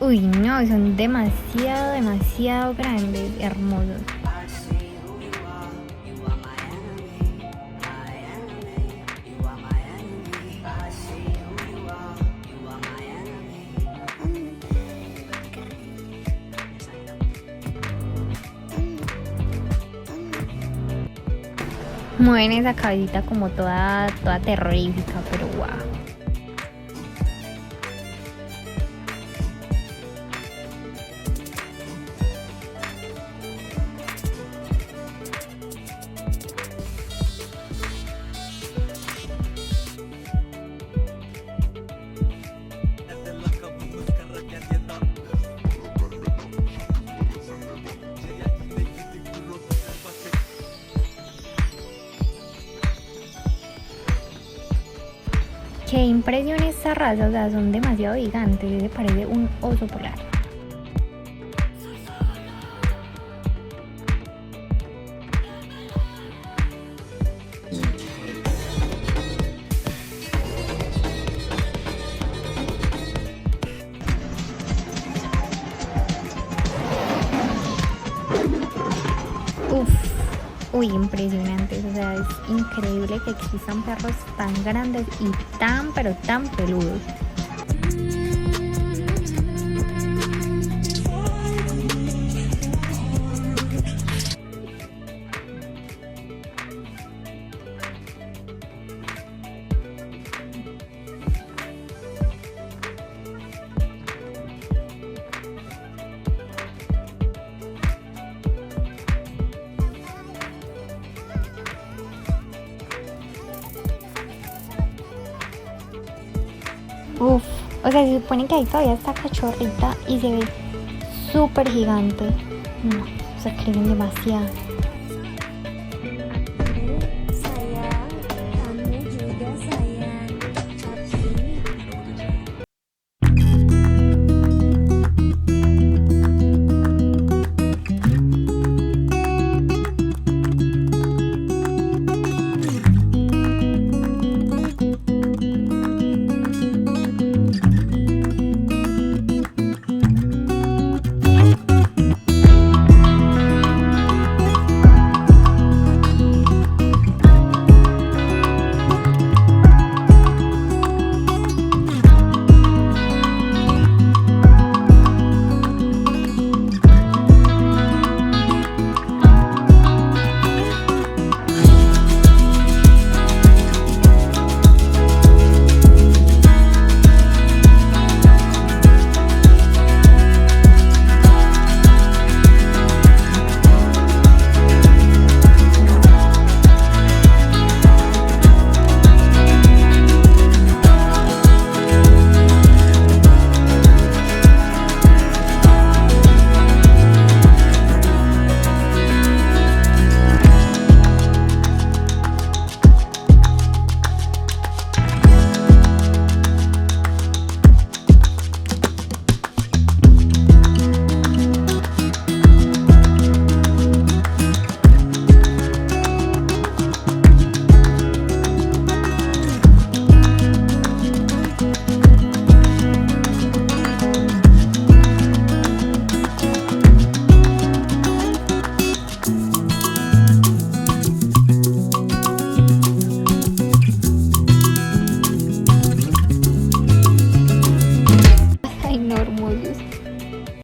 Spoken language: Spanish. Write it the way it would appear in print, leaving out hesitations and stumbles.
Uy, no, son demasiado, demasiado grandes, hermosos. Mueven esa cabecita como toda terrorífica, pero guau. Qué impresión esta raza, o sea, son demasiado gigantes, se parece un oso polar. Uf, uy, impresionantes, o sea, es increíble que existan perros tan grandes y tan, pero tan peludos. Uf, o sea, se supone que ahí todavía está cachorrita y se ve súper gigante. No, o sea, crecen demasiado.